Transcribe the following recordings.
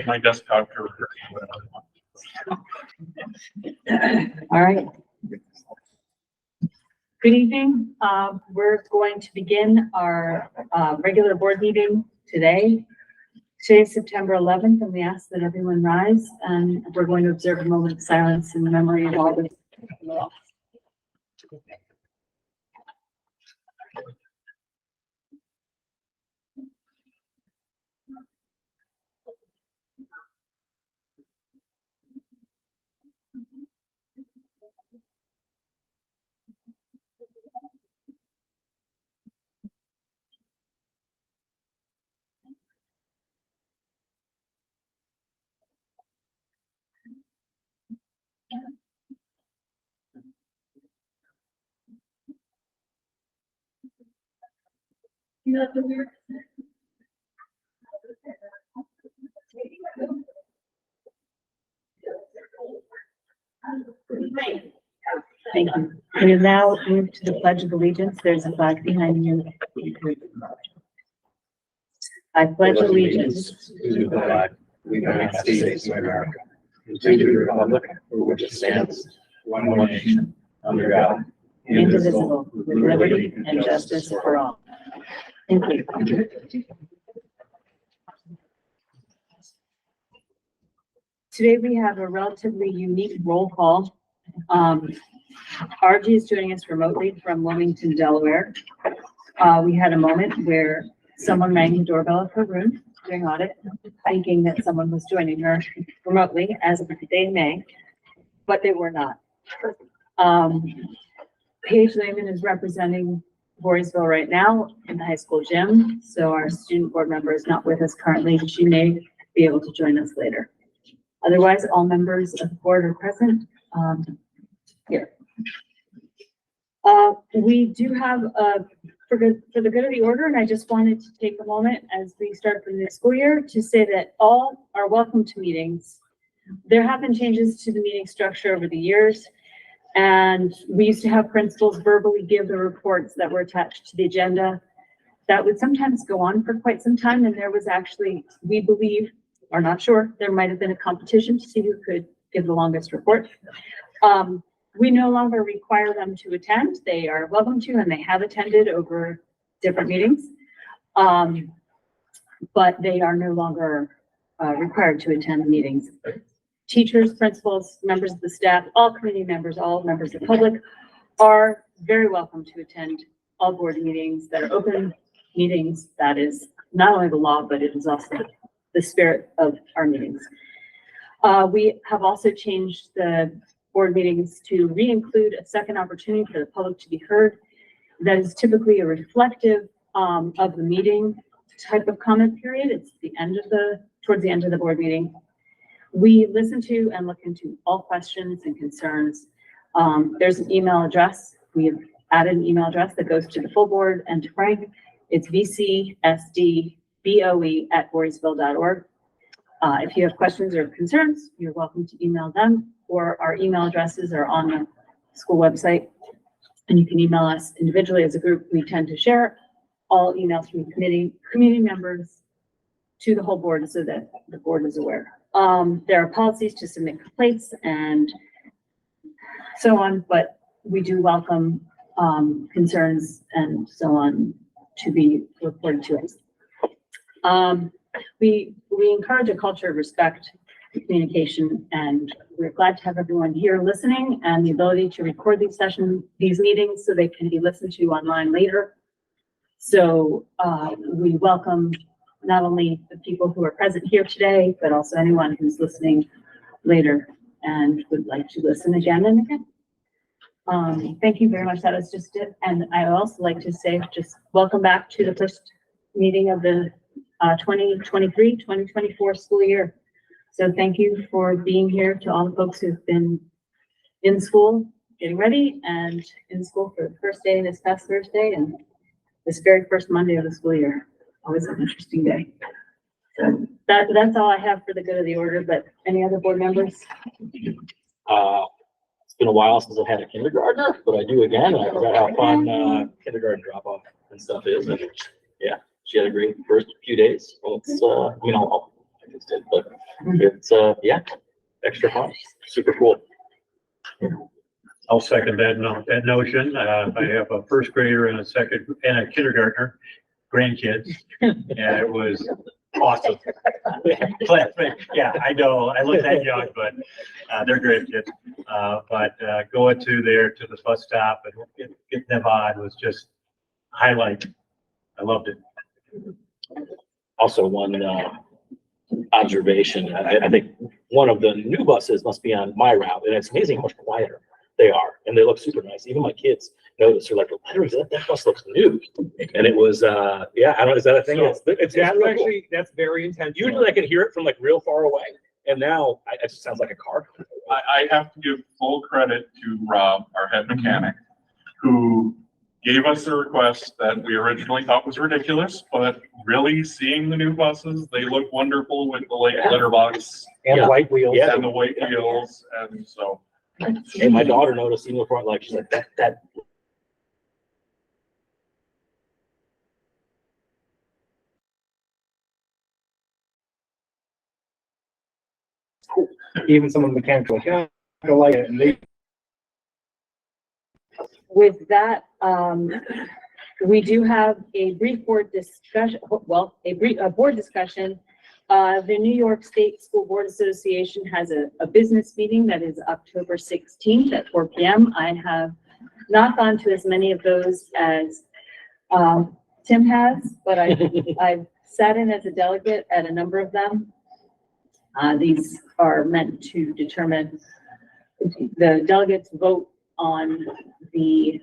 My desktop. All right. Good evening. We're going to begin our regular board meeting today. Today is September 11th, and we ask that everyone rise, and we're going to observe a moment of silence in memory of all the lost. Thank you. We will now move to the Pledge of Allegiance. There's a flag behind you. I pledge allegiance to the flag of the United States of America, and to the republic for which it stands, one nation, under God, indivisible, with liberty and justice for all. Thank you. Today we have a relatively unique roll call. RG is joining us remotely from Wilmington, Delaware. We had a moment where someone rang the doorbell of her room during audit, thinking that someone was joining her remotely as of today, May, but they were not. Paige Lehman is representing Voorheesville right now in the high school gym, so our student board member is not with us currently. She may be able to join us later. Otherwise, all members of the board are present here. We do have, for the good of the order, and I just wanted to take a moment as we start the new school year to say that all are welcome to meetings. There have been changes to the meeting structure over the years, and we used to have principals verbally give the reports that were attached to the agenda. That would sometimes go on for quite some time, and there was actually, we believe, or not sure, there might have been a competition to see who could give the longest report. We no longer require them to attend. They are welcome to, and they have attended over different meetings. But they are no longer required to attend the meetings. Teachers, principals, members of the staff, all community members, all members of the public are very welcome to attend all board meetings that are open meetings. That is not only the law, but it is also the spirit of our meetings. We have also changed the board meetings to re-include a second opportunity for the public to be heard. That is typically a reflective of the meeting type of comment period. It's the end of towards the end of the board meeting. We listen to and look into all questions and concerns. There's an email address. We have added an email address that goes to the full board and to Frank. It's vcsdboe@voorheesville.org. If you have questions or concerns, you're welcome to email them, or our email addresses are on the school website, and you can email us individually. As a group, we tend to share all emails from community members to the whole board so that the board is aware. There are policies to submit complaints and so on, but we do welcome concerns and so on to be reported to us. We encourage a culture of respect, communication, and we're glad to have everyone here listening and the ability to record these meetings so they can be listened to online later. So we welcome not only the people who are present here today, but also anyone who's listening later and would like to listen again and again. Thank you very much. That was just it. And I would also like to say just welcome back to the first meeting of the 2023-2024 school year. So thank you for being here, to all the folks who've been in school, getting ready, and in school for the first day this past Thursday and this very first Monday of the school year. Always an interesting day. So that's all I have for the good of the order, but any other board members? It's been a while since I've had a kindergartner, but I do again. I forgot how fun kindergarten drop off and stuff is. And yeah, she had a great first few days. Well, it's, I just did, but it's, yeah, extra fun, super cool. I'll second that notion. I have a first grader and a kindergartner, grandkids, and it was awesome. Yeah, I know, I look that young, but, they're great kids. But going to the bus stop and getting them on was just highlight. I loved it. Also, one observation, I think one of the new buses must be on my route, and it's amazing how much quieter they are, and they look super nice. Even my kids notice, they're like, that bus looks new. And it was, yeah, I don't know, is that a thing? It's That's really actually, cool. that's very intentional. Usually I can hear it from like real far away, and now it just sounds like a car. I have to give full credit to Rob, our head mechanic, who gave us the request that we originally thought was ridiculous, but really seeing the new buses, they look wonderful with the like litter box And Yeah. white wheels. Yeah. and the white wheels, and so. And my daughter noticed even before, like, she's like, that. Even some of the mechanics are like, yeah, I don't like it. And they, With that, we do have a brief board discussion, well, a board discussion. The New York State School Board Association has a business meeting that is October 16th at 4 p.m. I have not gone to as many of those as Tim has, but I've sat in as a delegate at a number of them. These are meant to determine, the delegates vote on the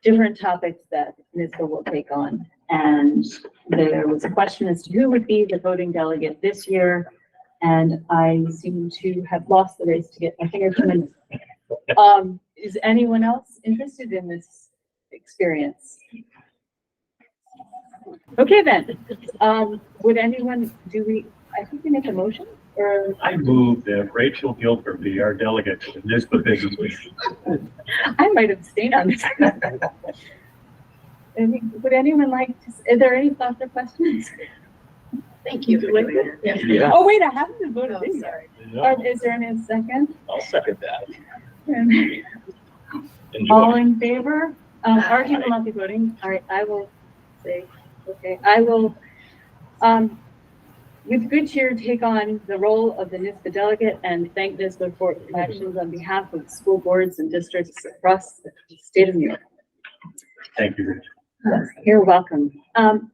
different topics that NISBA will take on. And there was a question as to who would be the voting delegate this year. And I seem to have lost the race to get my finger to it. Is anyone else interested in this experience? Okay, then, would anyone, I think we make a motion, or? I move that Rachel Gilbert be our delegate to the NISBA business meeting. I might abstain on this. Would anyone like to, are there any thoughts or questions? Thank you for doing that. Yeah, Oh, wait, I haven't been voted Oh, in yet. sorry. Is there any second? I'll second that. All Enjoy. in favor? RG will not be voting. All right, I will say, okay, I will, with good cheer, take on the role of the NISBA delegate and thank NISBA for its actions on behalf of school boards and districts across the state of New York. Thank you, Rachel. Yes, you're welcome.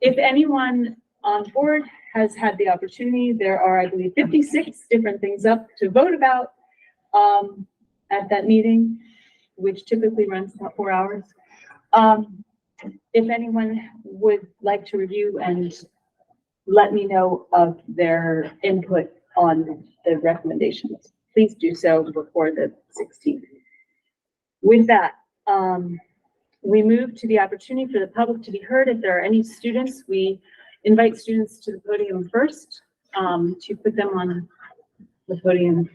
If anyone on board has had the opportunity, there are, I believe, 56 different things up to vote about at that meeting, which typically runs about 4 hours. If anyone would like to review and let me know of their input on the recommendations, please do so before the 16th. With that, we move to the opportunity for the public to be heard. If there are any students, we invite students to the podium first to put them on the podium.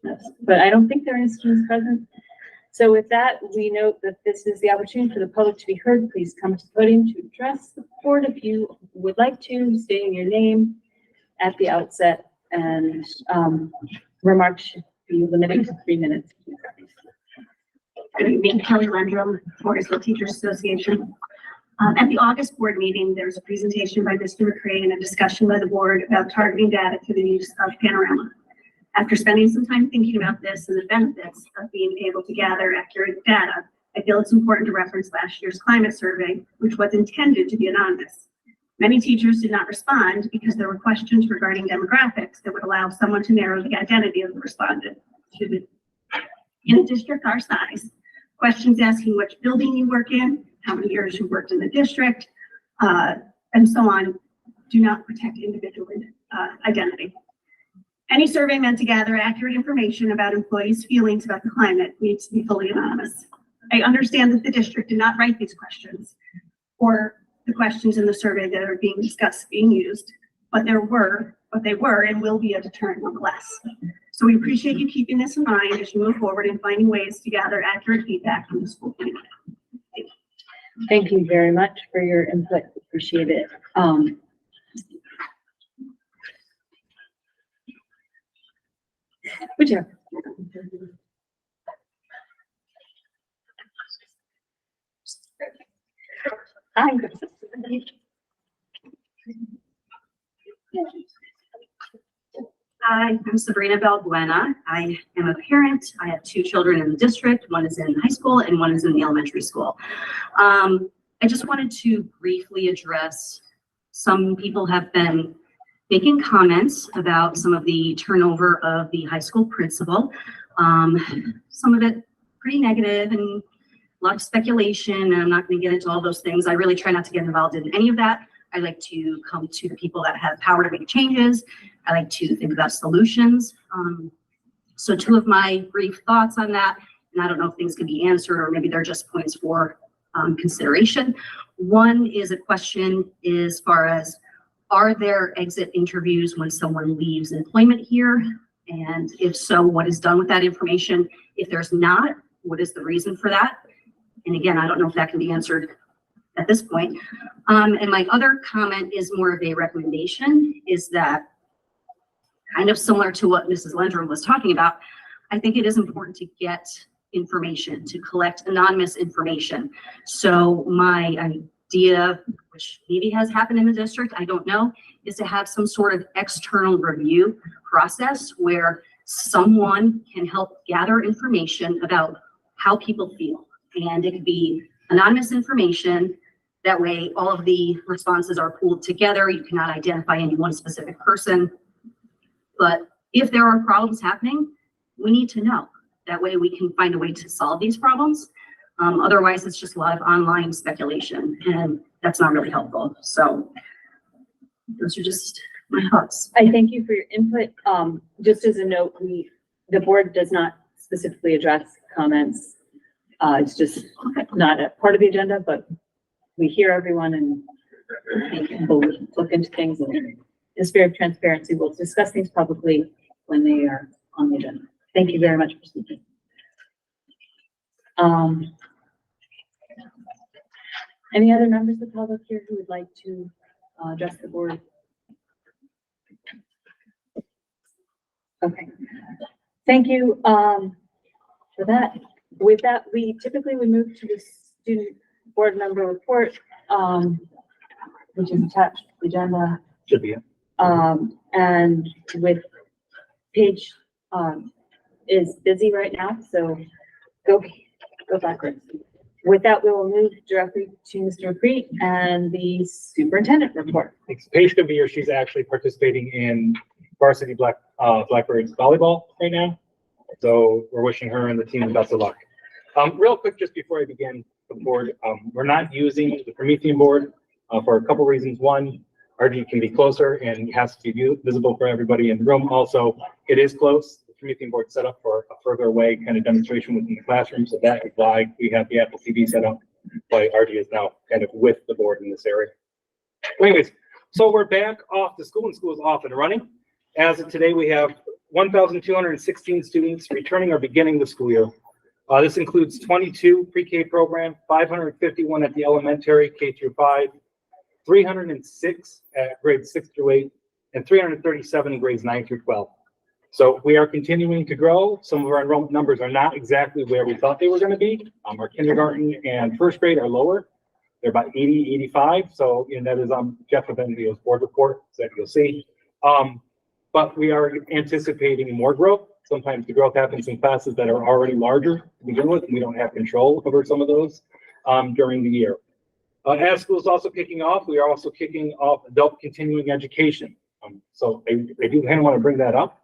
Yes. But I don't think there are any students present. So with that, we note that this is the opportunity for the public to be heard. Please come to the podium to address the board if you would like to, stating your name at the outset, and remarks should be limited to 3 minutes. Good evening, Kelly Lendrum, Voorheesville Teachers Association. At the August board meeting, there was a presentation by Mr. McCray and a discussion by the board about targeting data through the use of Panorama. After spending some time thinking about this and the benefits of being able to gather accurate data, I feel it's important to reference last year's climate survey, which was intended to be anonymous. Many teachers did not respond because there were questions regarding demographics that would allow someone to narrow the identity of the respondent. In a district our size, questions asking which building you work in, how many years you worked in the district, and so on, do not protect individual identity. Any survey meant to gather accurate information about employees' feelings about the climate needs to be fully anonymous. I understand that the district did not write these questions or the questions in the survey that are being discussed being used, but they were and will be a deterrent nonetheless. So we appreciate you keeping this in mind as you move forward and finding ways to gather accurate feedback from the school community. Thank you very much for your input. Appreciate it. Whichever. Hi. Hi, I'm Sabrina Balbuena. I am a parent. I have two children in the district. One is in high school and one is in the elementary school. I just wanted to briefly address, some people have been making comments about some of the turnover of the high school principal. Some of it pretty negative and a lot of speculation, and I'm not going to get into all those things. I really try not to get involved in any of that. I like to come to the people that have power to make changes. I like to think about solutions. So two of my brief thoughts on that, and I don't know if things can be answered or maybe they're just points for consideration. One is a question as far as, are there exit interviews when someone leaves employment here? And if so, what is done with that information? If there's not, what is the reason for that? And again, I don't know if that can be answered at this point. And my other comment is more of a recommendation, is that kind of similar to what Mrs. Lendrum was talking about. I think it is important to get information, to collect anonymous information. So my idea, which maybe has happened in the district, I don't know, is to have some sort of external review process where someone can help gather information about how people feel. And it could be anonymous information. That way, all of the responses are pooled together. You cannot identify any one specific person. But if there are problems happening, we need to know. That way we can find a way to solve these problems. Otherwise, it's just a lot of online speculation, and that's not really helpful. So those are just my thoughts. I thank you for your input. Just as a note, the board does not specifically address comments. It's just not a part of the agenda, but we hear everyone and we'll look into things, and in the spirit of transparency, we'll discuss things publicly when they are on the agenda. Thank you very much for speaking. Any other members of the public here who would like to address the board? Okay, thank you for that. With that, we typically move to the student board member report, which is attached to the agenda. Should be. And with Paige is busy right now, so go backwards. With that, we will move directly to Mr. McCready and the superintendent report. Thanks. Paige could be here. She's actually participating in varsity Blackbirds volleyball right now. So we're wishing her and the team the best of luck. Real quick, just before I begin the board, we're not using the Promethean board for a couple reasons. One, RG can be closer and has to be visible for everybody in the room. Also, it is close. The Promethean board set up for a further away kind of demonstration within the classroom. So that is why we have the Apple TV set up. Why RG is now kind of with the board in this area. Anyways, so we're back off to school, and school is off and running. As of today, we have 1,216 students returning or beginning the school year. This includes 22 pre-K program, 551 at the elementary K through 5, 306 at grades 6 through 8, and 337 in grades 9 through 12. So we are continuing to grow. Some of our enrollment numbers are not exactly where we thought they were going to be. Our kindergarten and first grade are lower. They're about 80, 85. So, and that is Jeff Benvio's board report that you'll see. But we are anticipating more growth. Sometimes the growth happens in classes that are already larger to begin with, and we don't have control over some of those during the year. As school is also kicking off, we are also kicking off adult continuing education. So I do kind of want to bring that up.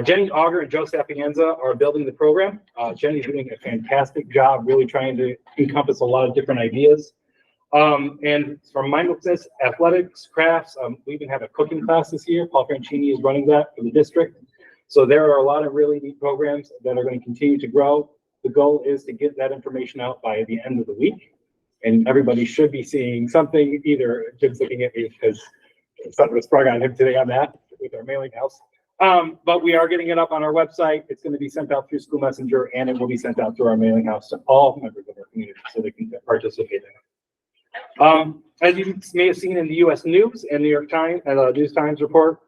Jenny Auger and Joe Sapienza are building the program. Jenny's doing a fantastic job, really trying to encompass a lot of different ideas. And from mindlessness, athletics, crafts, we even have a cooking class this year. Paul Franchini is running that for the district. So there are a lot of really neat programs that are going to continue to grow. The goal is to get that information out by the end of the week. And everybody should be seeing something. Either Jim's looking at me because something was sprung on him today on that with our mailing house. But we are getting it up on our website. It's going to be sent out through School Messenger, and it will be sent out through our mailing house to all members of our community so they can participate in it. As you may have seen in the U.S. News and New York Times, News Times report,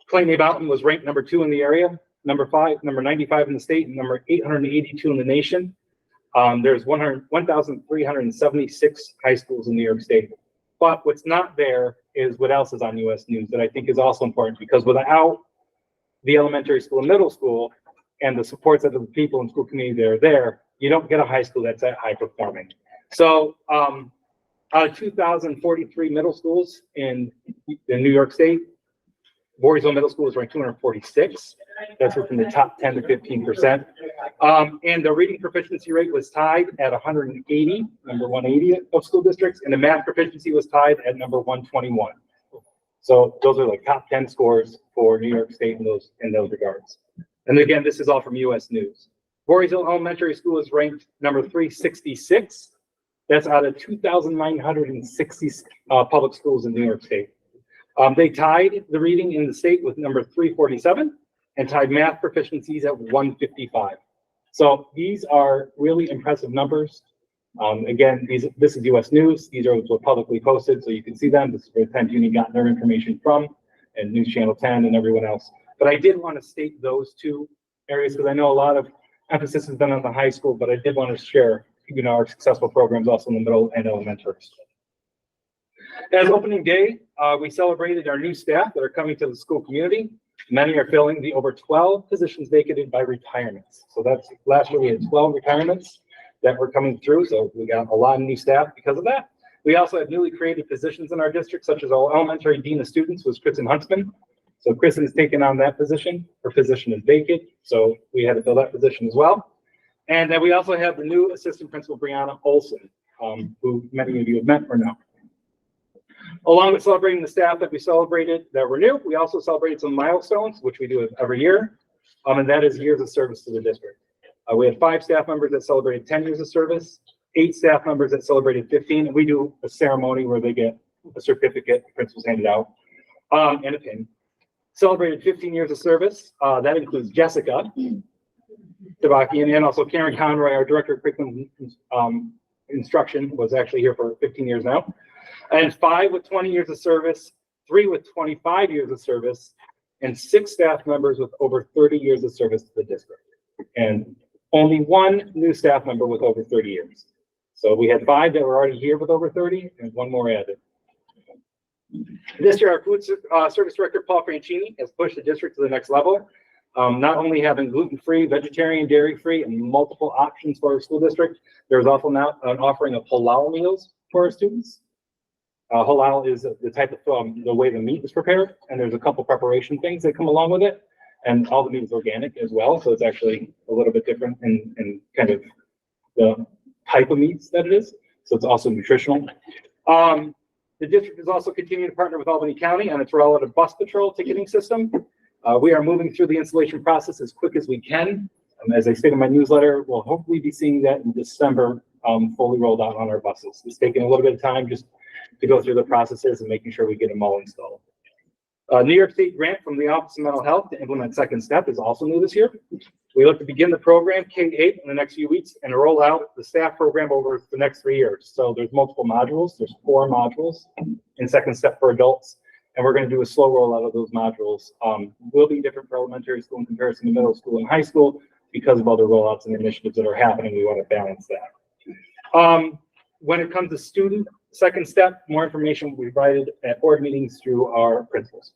Clay Mountain was ranked #2 in the area. number 95 in the state, and number 882 in the nation. There's 1,376 high schools in New York State. But what's not there is what else is on US News that I think is also important, because without the elementary school and middle school and the supports of the people in school community that are there, you don't get a high school that's that high performing. So out of 2,043 middle schools in New York State, Voorheesville Middle School is ranked 246. That's within the top 10 to 15%. And the reading proficiency rate was tied at 180, number 180 of school districts, and the math proficiency was tied at number 121. So those are like top 10 scores for New York State in those regards. And again, this is all from US News. Voorheesville Elementary School is ranked number 366. That's out of 2,960 public schools in New York State. They tied the reading in the state with number 347 and tied math proficiencies at 155. So these are really impressive numbers. Again, this is US News. These are publicly posted, so you can see them. This is where Penn Uni got their information from, and News Channel 10 and everyone else. But I did want to state those two areas because I know a lot of emphasis has been on the high school, but I did want to share, our successful programs also in the middle and elementary. As opening day, we celebrated our new staff that are coming to the school community. Many are filling the over 12 positions vacated by retirements. So that's last year we had 12 retirements that were coming through. So we got a lot of new staff because of that. We also have newly created positions in our district, such as our elementary dean of students was Kristen Huntsman. So Kristen has taken on that position. Her position is vacant, so we had to fill that position as well. And then we also have the new assistant principal, Brianna Olson, who many of you have met or know. Along with celebrating the staff that we celebrated that were new, we also celebrated some milestones, which we do every year, and that is years of service to the district. We had 5 staff members that celebrated 10 years of service, 8 staff members that celebrated 15, and we do a ceremony where they get a certificate, the principal's handed out, and a pin. Celebrated 15 years of service. That includes Jessica Debakian and also Karen Conroy, our director of curriculum instruction, was actually here for 15 years now. And 5 with 20 years of service, 3 with 25 years of service, and 6 staff members with over 30 years of service to the district. And only 1 new staff member with over 30 years. So we had 5 that were already here with over 30 and 1 more added. This year, our food service director, Paul Franchini, has pushed the district to the next level. Not only having gluten-free, vegetarian, dairy-free, and multiple options for our school district, there's also now an offering of halal meals for our students. Halal is the type of, the way the meat is prepared, and there's a couple preparation things that come along with it, and all the meat is organic as well, so it's actually a little bit different in kind of the type of meats that it is, so it's also nutritional. The district is also continuing to partner with Albany County on its relative bus patrol ticketing system. We are moving through the installation process as quick as we can. As I stated in my newsletter, we'll hopefully be seeing that in December, fully rolled out on our buses. It's taking a little bit of time just to go through the processes and making sure we get them all installed. New York State grant from the Office of Mental Health to implement Second Step is also new this year. We look to begin the program K-8 in the next few weeks and roll out the staff program over the next 3 years. So there's multiple modules. There's 4 modules in Second Step for adults, and we're going to do a slow rollout of those modules. Will be different for elementary school in comparison to middle school and high school because of other rollouts and initiatives that are happening. We want to balance that. When it comes to student Second Step, more information will be provided at board meetings through our principals.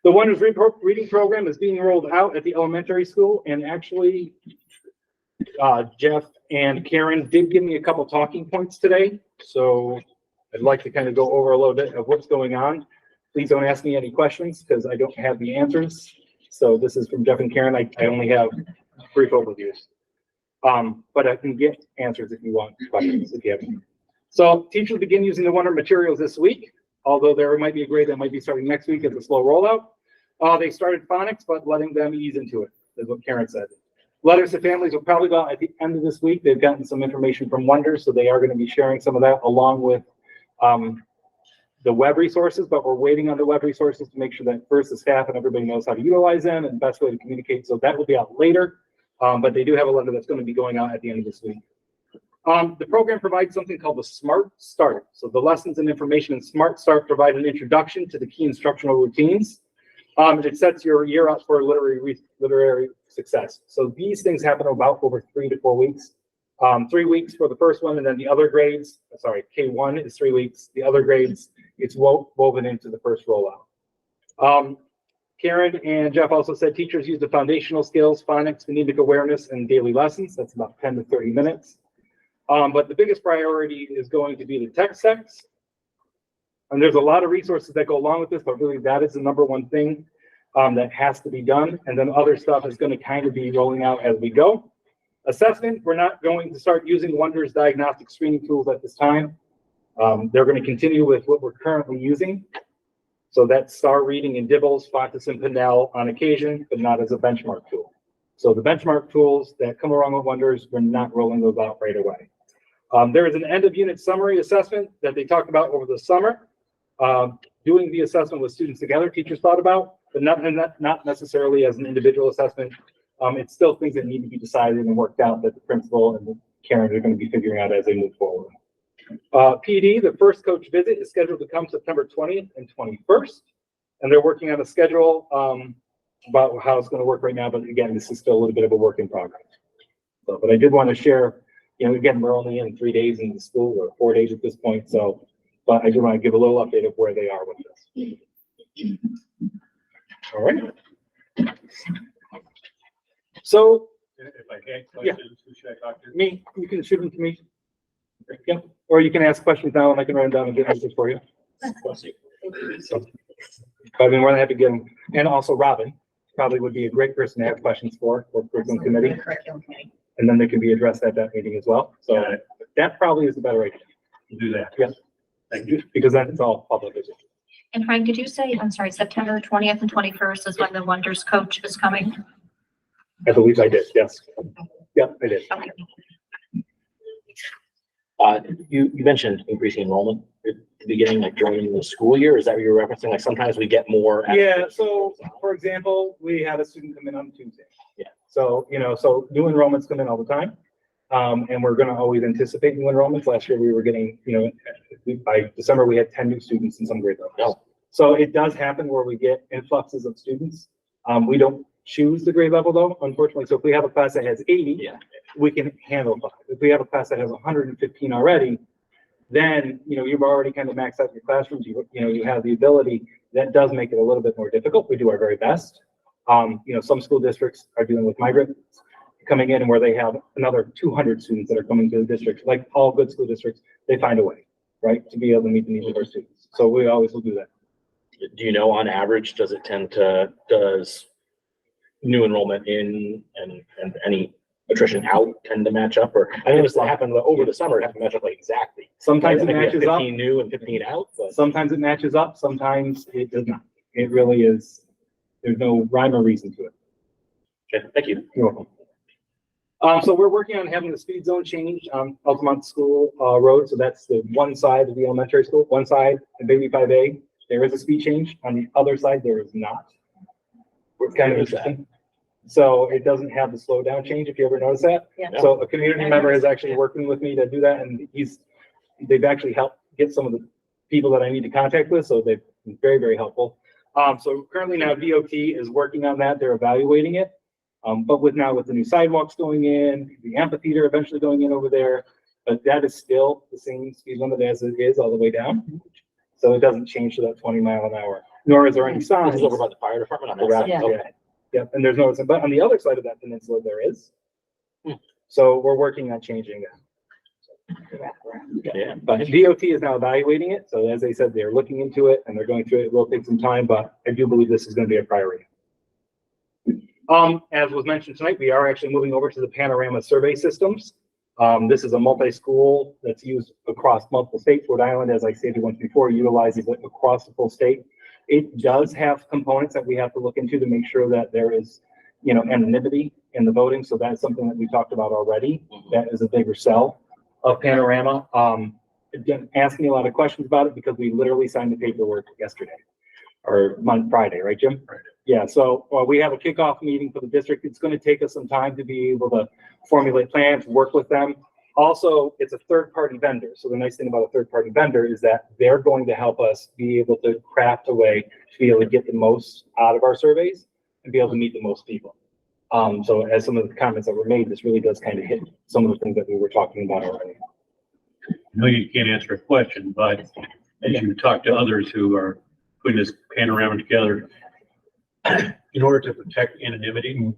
The Wonders Reading Program is being rolled out at the elementary school, and actually, Jeff and Karen did give me a couple talking points today, so I'd like to kind of go over a little bit of what's going on. Please don't ask me any questions because I don't have the answers. So this is from Jeff and Karen. I only have brief overviews, but I can get answers if you want questions, if you have any. So teachers begin using the Wonder materials this week, although there might be a grade that might be starting next week as a slow rollout. They started phonics, but letting them ease into it, is what Karen said. Letters to families will probably go out at the end of this week. They've gotten some information from Wonder, so they are going to be sharing some of that along with the web resources, but we're waiting on the web resources to make sure that first the staff and everybody knows how to utilize them and the best way to communicate. So that will be out later, but they do have a letter that's going to be going out at the end of this week. The program provides something called the Smart Start. So the lessons and information in Smart Start provide an introduction to the key instructional routines. It sets your year up for literary success. So these things happen about over 3 to 4 weeks. 3 weeks for the first one, and then the other grades, K1 is 3 weeks. The other grades, it's woven into the first rollout. Karen and Jeff also said teachers use the foundational skills, phonics, phonemic awareness, and daily lessons. That's about 10 to 30 minutes. But the biggest priority is going to be the tech specs. And there's a lot of resources that go along with this, but really that is the number one thing that has to be done. And then other stuff is going to kind of be rolling out as we go. Assessment, we're not going to start using Wonder's diagnostic screening tools at this time. They're going to continue with what we're currently using. So that's star reading and Dibbles, Fontes, and Pinnell on occasion, but not as a benchmark tool. So the benchmark tools that come along with Wonders, we're not rolling those out right away. There is an end of unit summary assessment that they talked about over the summer. Doing the assessment with students together, teachers thought about, but not necessarily as an individual assessment. It's still things that need to be decided and worked out that the principal and Karen are going to be figuring out as they move forward. PD, the first coach visit is scheduled to come September 20th and 21st. And they're working on a schedule about how it's going to work right now. But again, this is still a little bit of a work in progress. So, but I did want to share, again, we're only in 3 days in the school, or 4 days at this point. So, but I do want to give a little update of where they are with this. All right. So, If I had questions, who should I talk to? me, you can shoot them to me. Yeah. Or you can ask questions now and I can write them down and get answers for you. So, I've been more than happy to get them. And also Robin probably would be a great person to have questions for curriculum committee. And then they can be addressed at that meeting as well. So that probably is a better idea. Do that. Yes. Thank you. Because then it's all public. And Frank, did you say, I'm sorry, September 20th and 21st is when the Wonders coach is coming? I believe I did, yes. Yep, I did. Okay. You mentioned increasing enrollment at the beginning, like during the school year. Is that what you're referencing? Like sometimes we get more. Yeah, so for example, we have a student come in on Tuesday. Yeah. So, so new enrollments come in all the time. And we're going to always anticipate new enrollments. Last year we were getting, by December we had 10 new students in some grade levels. So it does happen where we get influxes of students. We don't choose the grade level though, unfortunately. So if we have a class that has 80, we can handle 5. If we have a class that has 115 already, then, you've already kind of maxed out your classrooms. You have the ability. That does make it a little bit more difficult. We do our very best. Some school districts are dealing with migrants coming in and where they have another 200 students that are coming to the district. Like all good school districts, they find a way, right, to be able to meet the needs of our students. So we always will do that. Do you know on average, does new enrollment in and any attrition out tend to match up? Or I know this happened over the summer, it happened to match up like exactly. Sometimes it matches up. 15 new and 15 out. But sometimes it matches up. Sometimes it does not. It really is. There's no rhyme or reason to it. okay, thank you. You're welcome. So we're working on having the speed zone change on Altamont School Road. So that's the one side of the elementary school. One side, in Baby 5A, there is a speed change. On the other side, there is not. It's kind of interesting. So it doesn't have the slow down change, if you ever notice that. Yeah. So a community member is actually working with me to do that, and they've actually helped get some of the people that I need to contact with, so they've been very, very helpful. So currently now DOT is working on that. They're evaluating it. But with the new sidewalks going in, the amphitheater eventually going in over there, but that is still the same speed limit as it is all the way down. So it doesn't change to that 20 mile an hour, nor is there any signs. This is over by the fire department on that Correct, side. Yeah. Okay. Yep, and there's no, but on the other side of that peninsula, there is. So we're working on changing that. Yeah. But DOT is now evaluating it. So as they said, they're looking into it and they're going through it. It will take some time, but I do believe this is going to be a priority. As was mentioned tonight, we are actually moving over to the Panorama survey systems. This is a multi-school that's used across multiple states. Rhode Island, as I stated once before, utilizes it across the full state. It does have components that we have to look into to make sure that there is, anonymity in the voting. So that's something that we talked about already. That is a bigger sell of Panorama. Again, asking a lot of questions about it because we literally signed the paperwork yesterday or Friday, right, Jim? Right. Yeah, so we have a kickoff meeting for the district. It's going to take us some time to be able to formulate plans, work with them. Also, it's a third-party vendor. So the nice thing about a third-party vendor is that they're going to help us be able to craft a way to be able to get the most out of our surveys and be able to meet the most people. So as some of the comments that were made, this really does kind of hit some of the things that we were talking about already. I know you can't answer a question, but as you talk to others who are putting this panorama together, in order to protect anonymity,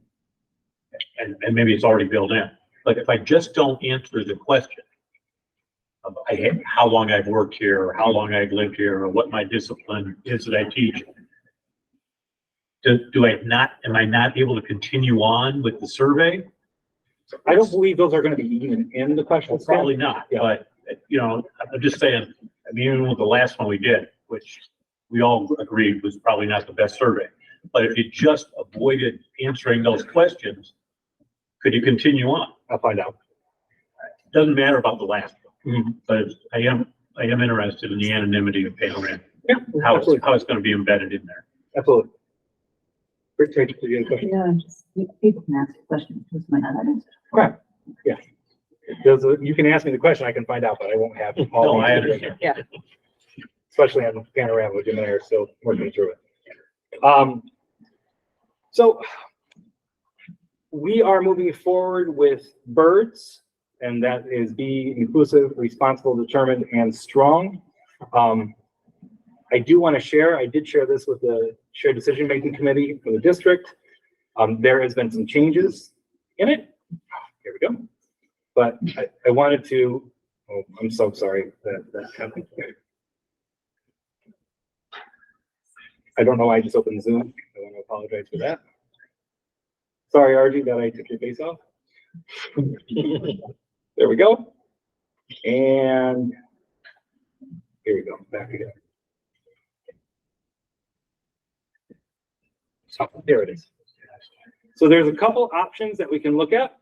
and maybe it's already built in, but if I just don't answer the question of how long I've worked here, or how long I've lived here, or what my discipline is that I teach, am I not able to continue on with the survey? I don't believe those are going to be even in the questions. Probably not, Yeah. but, I'm just saying, I mean, even with the last one we did, which we all agreed was probably not the best survey, but if you just avoided answering those questions, could you continue on? I'll find out. Doesn't matter about the last one, Mhm. but I am interested in the anonymity of panorama, Yeah, how absolutely. it's going to be embedded in there. Absolutely. Great, Rachel, did you have a question? No, just people can ask questions. This might not have answered. Okay. Yeah. You can ask me the question, I can find out, but I won't have all. No, the I answers. understand. Yeah. Especially on panorama, which Jim and I are still working through it. So we are moving forward with birds, and that is be inclusive, responsible, determined, and strong. I do want to share, I did share this with the shared decision-making committee for the district. There has been some changes in it. Here we go. But I wanted to, oh, I'm so sorry that happened. I don't know why I just opened Zoom. I want to apologize for that. Sorry, RG, that I took your face off. There we go. And here we go, back again. So there it is. So there's a couple options that we can look at.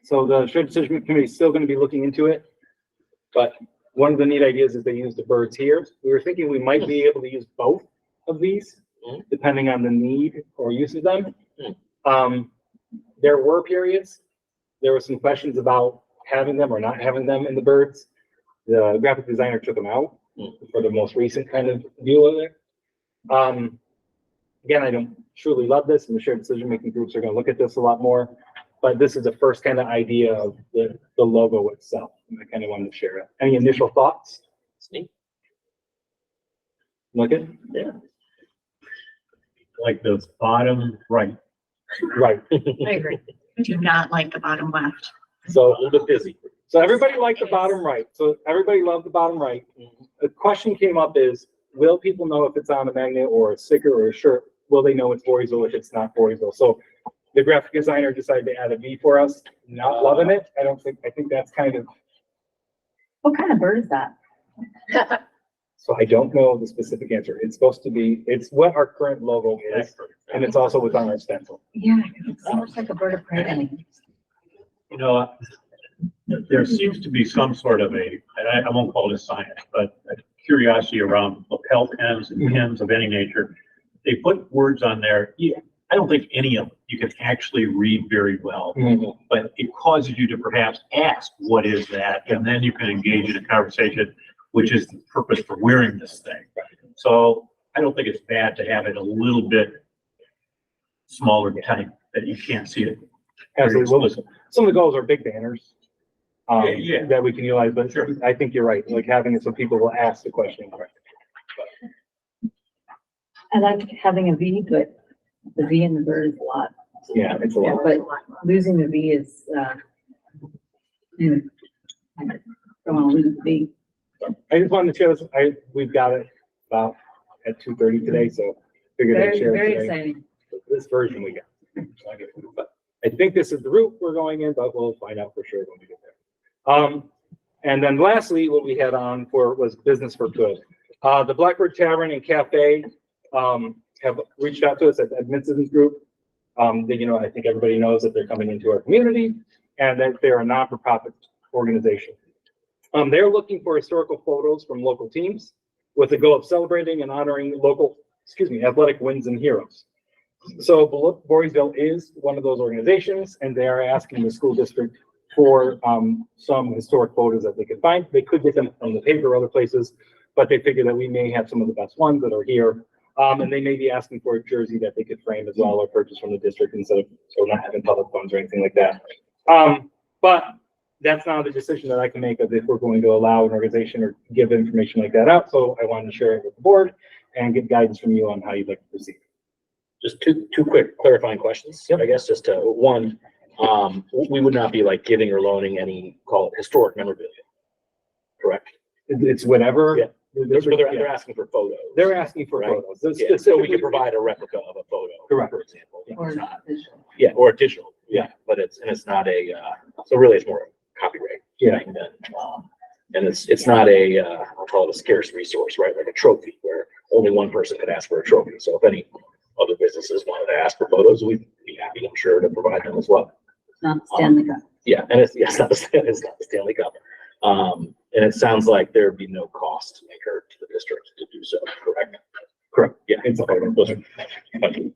So the shared decision committee is still going to be looking into it. But one of the neat ideas is they use the birds here. We were thinking we might be able to use both of these, depending on the need or use of them. There were periods, there were some questions about having them or not having them in the birds. The graphic designer took them out for the most recent kind of view of it. Again, I don't truly love this, and the shared decision-making groups are going to look at this a lot more, but this is the first kind of idea of the logo itself, and I kind of wanted to share it. Any initial thoughts? Look at, Yeah. Like the bottom right. right. I agree. I do not like the bottom left. So A little bit busy. So everybody liked the bottom right. So everybody loved the bottom right. The question came up is, will people know if it's on a magnet or a sticker or a shirt? Will they know it's Voorheesville if it's not Voorheesville? So the graphic designer decided to add a V for us. Not loving it. I think that's kind of, What kind of bird is that? so I don't know the specific answer. It's supposed to be, it's what our current logo is. And it's also what's on our stencil. Yeah, it's almost like a bird of prey to me. There seems to be some sort of I won't call it a science, but a curiosity around lapel pins and pins of any nature. They put words on there. I don't think any of them you can actually read very well, but it causes you to perhaps ask, what is that? And then you can engage in a conversation, which is the purpose for wearing this thing. So I don't think it's bad to have it a little bit smaller type that you can't see it. Absolutely. Well, some of the goals are big banners. Yeah. That we can utilize, but Sure. I think you're right, like having it so people will ask the question. I like having a V, but the V in the bird is a lot. Yeah, it's a Yeah, lot. but losing the V is, I don't want to lose the V. I just wanted to share this, we've got it about at 2:30 today, so figured I'd Very, share it very today. exciting. This version we got. But I think this is the route we're going in, but we'll find out for sure when we get there. And then lastly, what we had on for was business for good. The Blackbird Tavern and Cafe have reached out to us at the Edmonton Group. I think everybody knows that they're coming into our community and that they're a non-for-profit organization. They're looking for historical photos from local teams with the goal of celebrating and honoring local, athletic wins and heroes. So Voorheesville is one of those organizations, and they are asking the school district for, some historic photos that they could find. They could get them from the paper or other places, but they figure that we may have some of the best ones that are here. And they may be asking for a jersey that they could frame as well or purchase from the district instead of, so not having public funds or anything like that. But that's not a decision that I can make of if we're going to allow an organization or give information like that out. So I wanted to share it with the board and get guidance from you on how you'd like to proceed. Just two quick clarifying questions, I guess, just to, one, we would not be like giving or loaning any, call it historic memorabilia, correct? It's whatever. Yeah. They're Yeah. asking for photos. They're asking for Right. photos. Yeah, so we Specifically- can provide a replica of a photo, Correct. for example. Or It's not- digital. Yeah, or a digital, yeah, but it's not a, so really it's more of a copyright. Yeah. thing than, and it's not a, I'll call it a scarce resource, right? Like a trophy where only one person could ask for a trophy. So if any other businesses wanted to ask for photos, we'd be happy, I'm sure, to provide them as well. It's not Stanley Cup. Yeah, and it's not the Stanley Cup. And it sounds like there'd be no cost incurred to the district to do so, correct? Correct. Yeah, it's okay. Those are- thank you.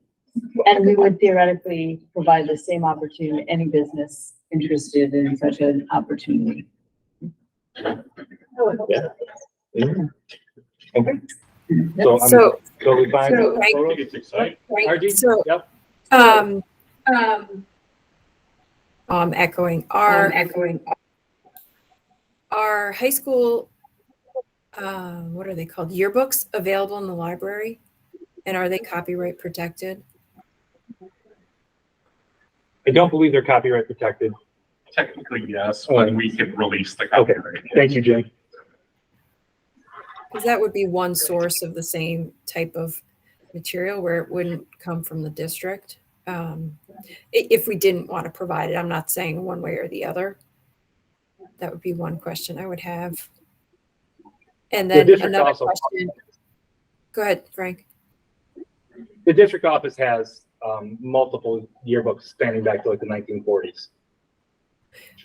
And we would theoretically provide the same opportunity to any business interested in such an opportunity. Yeah. Okay. So I'm So, totally fine. so, with right- I photos. think it's exciting. RG? so, Yep. I'm echoing our high school, what are they called? Yearbooks available in the library? And are they copyright protected? I don't believe they're copyright protected. Technically, yes, but we can release the copyright. Thank you, Jim. Because that would be one source of the same type of material where it wouldn't come from the district. If we didn't want to provide it, I'm not saying one way or the other. That would be one question I would have. And The then district another also- question. Go ahead, Frank. The district office has multiple yearbooks spanning back to like the 1940s.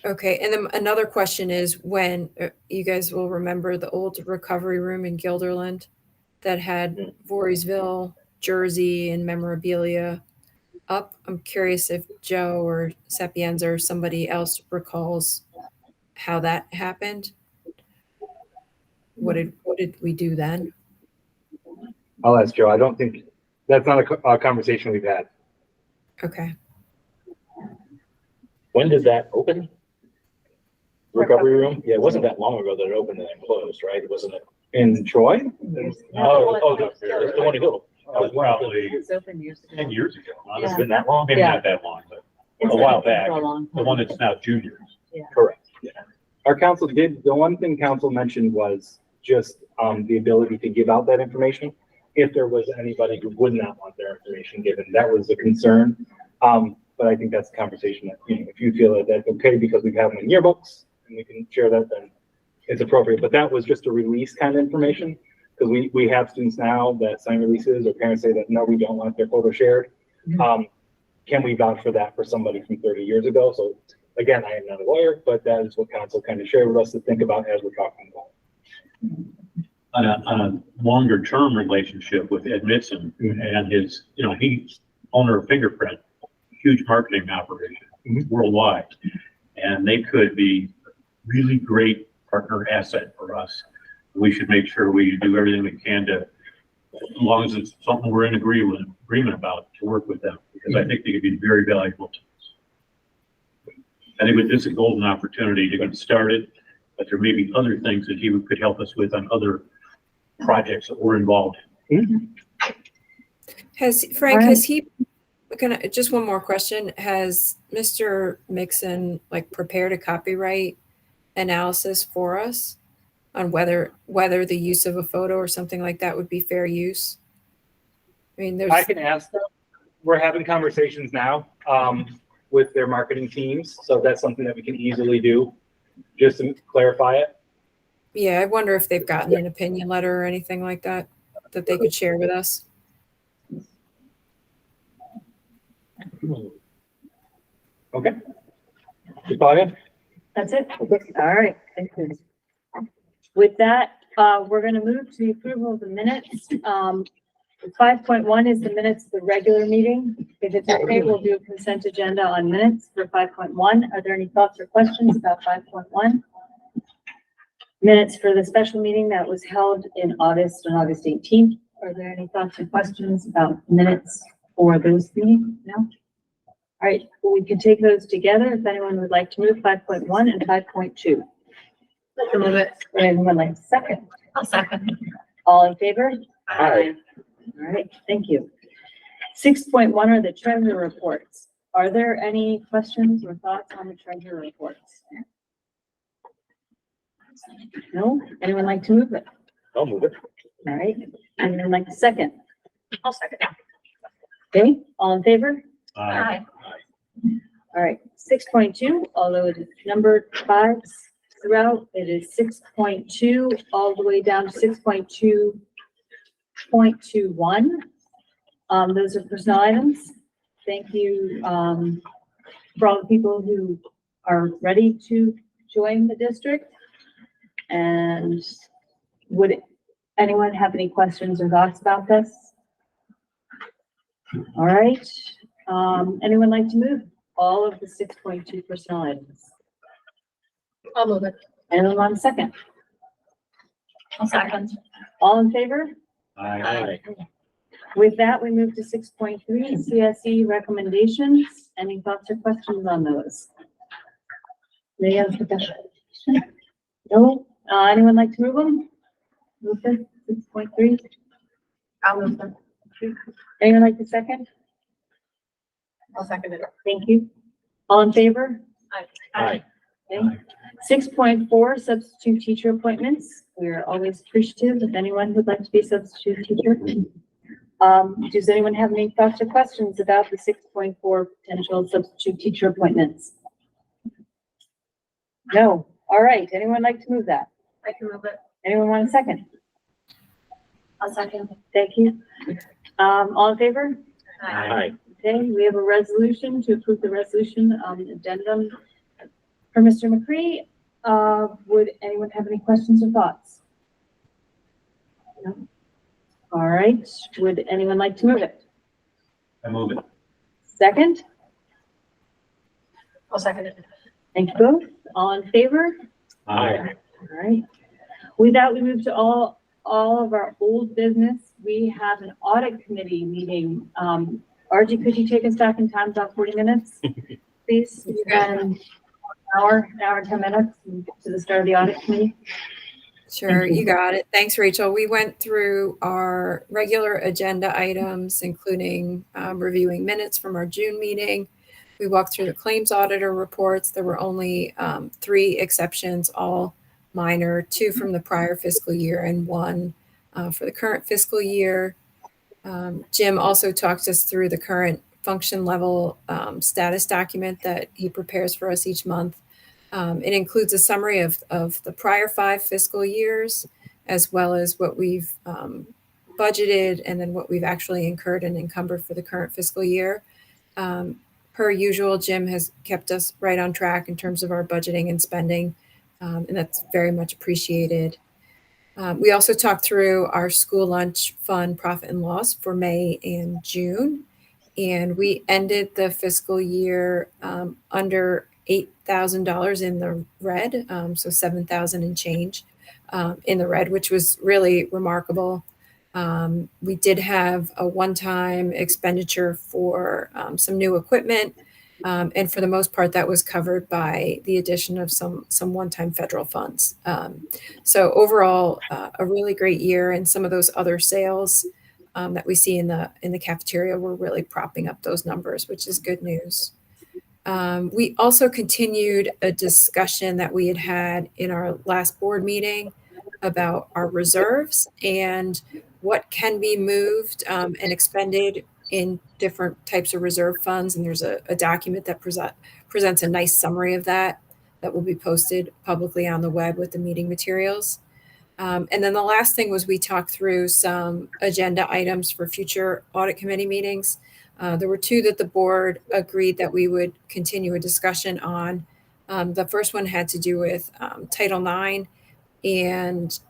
Okay, and then another question is when you guys will remember the old recovery room in Guilderland that had Voorheesville, Jersey, and memorabilia up. I'm curious if Joe or Sapienza or somebody else recalls how that happened. What did we do then? I'll ask Joe. I don't think that's not a conversation we've had. Okay. When did that open? Recovery room? Yeah, it wasn't that long ago that it opened and then closed, right? Wasn't it? In Troy? The one in Hill. That was probably It was open years ago. 10 years ago. It's honestly. been that long? Maybe Yeah. not that long, but It's a while been back. for a long The time. one that's now juniors. Correct. Our council did, the one thing council mentioned was just the ability to give out that information if there was anybody who would not want their information given. That was the concern. But I think that's a conversation that, you know, if you feel that that's okay because we have them in yearbooks and we can share that, then it's appropriate. But that was just a release kind of information because we have students now that sign releases or parents say that, no, we don't want their photo shared. Can we vouch for that for somebody from 30 years ago? So again, I am not a lawyer, but that is what council kind of shared with us to think about as we're talking about. On a longer term relationship with Ed Mitson and his, you know, he's owner of Fingerprint, huge marketing operation worldwide. And they could be a really great partner asset for us. We should make sure we do everything we can to, as long as it's something we're in agreement about, to work with them, because I think they could be very valuable to us. I think this is a golden opportunity to get started, but there may be other things that he could help us with on other projects that we're involved in. Has Frank, has he, just one more question. Has Mr. Mixon like prepared a copyright analysis for us on whether the use of a photo or something like that would be fair use? I mean, there's. I can ask them. We're having conversations now with their marketing teams. So that's something that we can easily do just to clarify it. Yeah, I wonder if they've gotten an opinion letter or anything like that that they could share with us. Okay. Claudia? That's it? All right, thank you. With that, we're gonna move to the approval of the minutes. 5.1 is the minutes of the regular meeting. If it's okay, we'll do a consent agenda on minutes for 5.1. Are there any thoughts or questions about 5.1? Minutes for the special meeting that was held in August, on August 18th. Are there any thoughts or questions about minutes for those meetings? No? All right, well, we can take those together if anyone would like to move 5.1 and 5.2. Let's move it. Anyone like second? I'll second. All in favor? Aye. All right, thank you. 6.1 are the treasurer reports. Are there any questions or thoughts on the treasurer reports? No? Anyone like to move it? I'll move it. All right, anyone like to second? I'll second. Okay, all in favor? Aye. All right, 6.2, although it is numbered 5 throughout, it is 6.2 all the way down to 6.2.21. Those are personnel items. Thank you, for all the people who are ready to join the district. And would anyone have any questions or thoughts about this? All right, anyone like to move all of the 6.2 personnel items? I'll move it. Anyone want a second? I'll second. All in favor? Aye. With that, we move to 6.3, CSE recommendations. Any thoughts or questions on those? Any other discussion? No? Anyone like to move them? Move this, 6.3. I'll move them. Anyone like to second? I'll second it. Thank you. All in favor? Aye. Okay. 6.4, substitute teacher appointments. We're always appreciative if anyone would like to be a substitute teacher. Does anyone have any thoughts or questions about the 6.4 potential substitute teacher appointments? No. All right. Anyone like to move that? I can move it. Anyone want a second? I'll second. Thank you. All in favor? Aye. Okay, we have a resolution to approve the resolution, addendum for Mr. McCree. Would anyone have any questions or thoughts? No? All right, would anyone like to move it? I move it. Second? I'll second it. Thank you both. All in favor? Aye. All right. With that, we move to all of our old business. We have an audit committee meeting. RG, could you take us back in time about 40 minutes, please? And an hour and 10 minutes to the start of the audit committee. Sure, you got it. Thanks, Rachel. We went through our regular agenda items, including reviewing minutes from our June meeting. We walked through the claims auditor reports. There were only 3 exceptions, all minor, 2 from the prior fiscal year and 1 for the current fiscal year. Jim also talked us through the current function level status document that he prepares for us each month. It includes a summary of the prior 5 fiscal years, as well as what we've budgeted and then what we've actually incurred and encumbered for the current fiscal year. Per usual, Jim has kept us right on track in terms of our budgeting and spending, and that's very much appreciated. We also talked through our school lunch fund profit and loss for May and June, and we ended the fiscal year under $8,000 in the red, so 7,000 and change in the red, which was really remarkable. We did have a one-time expenditure for some new equipment, and for the most part, that was covered by the addition of some one-time federal funds. So overall, a really great year, and some of those other sales that we see in the cafeteria were really propping up those numbers, which is good news. We also continued a discussion that we had in our last board meeting about our reserves and what can be moved and expended in different types of reserve funds. And there's a document that presents a nice summary of that will be posted publicly on the web with the meeting materials. And then the last thing was we talked through some agenda items for future audit committee meetings. There were 2 that the board agreed that we would continue a discussion on. The first one had to do with Title IX and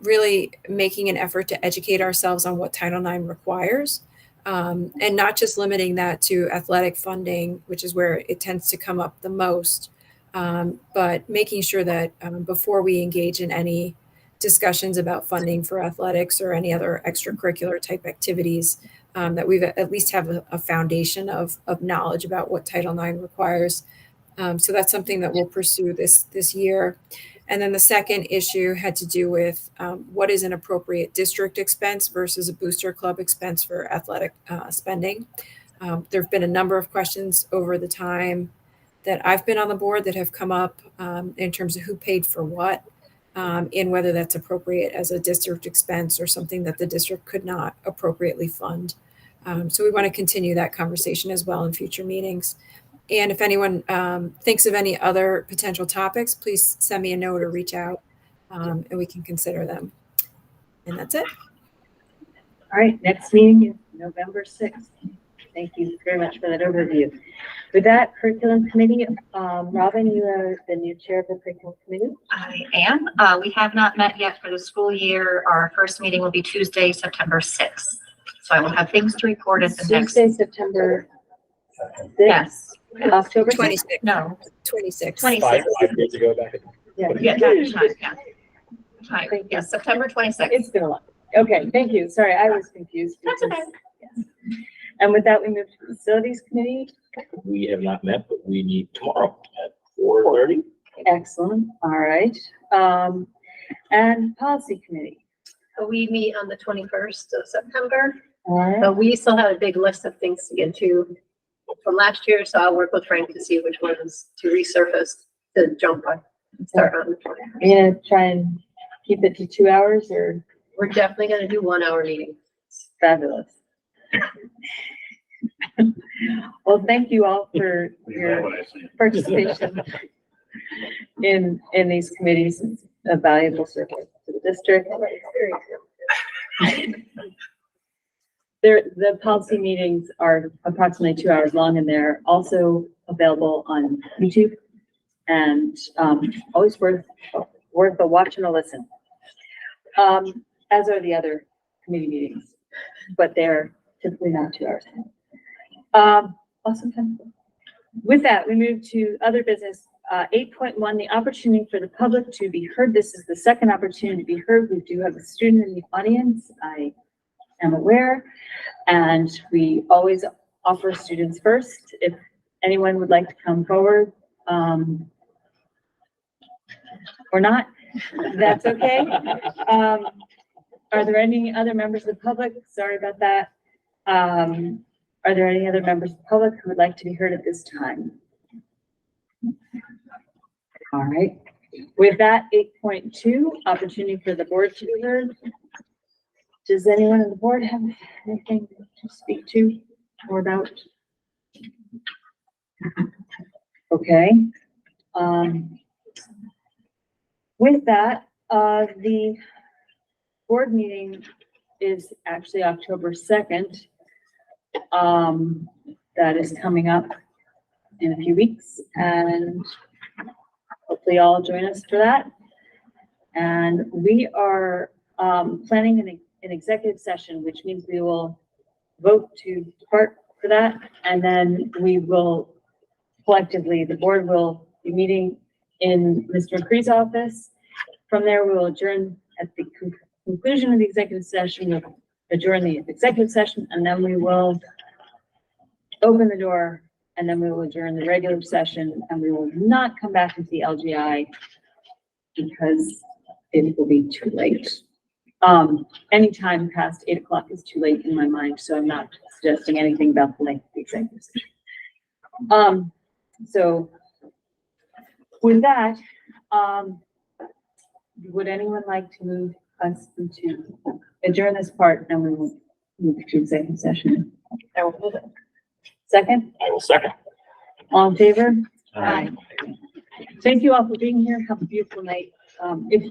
really making an effort to educate ourselves on what Title IX requires. And not just limiting that to athletic funding, which is where it tends to come up the most, but making sure that before we engage in any discussions about funding for athletics or any other extracurricular type activities, that we've at least have a foundation of knowledge about what Title IX requires. So that's something that we'll pursue this year. And then the second issue had to do with what is an appropriate district expense versus a booster club expense for athletic spending. There have been a number of questions over the time that I've been on the board that have come up in terms of who paid for what, and whether that's appropriate as a district expense or something that the district could not appropriately fund. So we want to continue that conversation as well in future meetings. And if anyone thinks of any other potential topics, please send me a note or reach out, and we can consider them. And that's it. All right, next meeting is November 6th. Thank you very much for that overview. With that, curriculum committee, Robin, you are the new chair of the curriculum committee. I am. We have not met yet for the school year. Our first meeting will be Tuesday, September 6th. So I will have things to report at the next. Tuesday, September 6th. Yes. October 26. No. 26. 26. 5 years ago back. Yeah. Yeah, time, yeah. Time. Yes, September 26th. It's been a lot. Okay, thank you. Sorry, I was confused. That's okay. Yes. And with that, we move to facilities committee. We have not met, but we meet tomorrow at 4:30. Excellent. All right. And policy committee. We meet on the 21st of September, All right. but we still have a big list of things to get to from last year, so I'll work with Frank to see which ones to resurface to jump on. Start on the 20th. You're gonna try and keep it to 2 hours, or We're definitely gonna do 1 hour meeting. fabulous? Well, thank you all for your participation in these committees. It's a valuable service to the district. The policy meetings are approximately 2 hours long, and they're also available on YouTube, and always worth a watch and a listen. As are the other committee meetings, but they're typically not 2 hours. Awesome. With that, we move to other business. 8.1, the opportunity for the public to be heard. This is the second opportunity to be heard. We do have a student in the audience, I am aware, and we always offer students first. If anyone would like to come forward, or not, that's okay. Are there any other members of the public? Sorry about that. Are there any other members of the public who would like to be heard at this time? All right. With that, 8.2, opportunity for the board to be heard. Does anyone on the board have anything to speak to or about? Okay. With that, the board meeting is actually October 2nd. That is coming up in a few weeks, and hopefully y'all join us for that. And we are planning an executive session, which means we will vote to depart for that, and then we will collectively, the board will be meeting in Mr. McCree's office. From there, we will adjourn at the conclusion of the executive session. We'll adjourn the executive session, and then we will open the door, and then we will adjourn the regular session, and we will not come back into the LGI because it will be too late. Any time past 8 o'clock is too late in my mind, so I'm not suggesting anything about the length of the executive session. So with that, would anyone like to move us into adjourn this part, and we will move to executive session? I will move it. Second? I will second. All in favor? Aye. Thank you all for being here. Have a beautiful night. If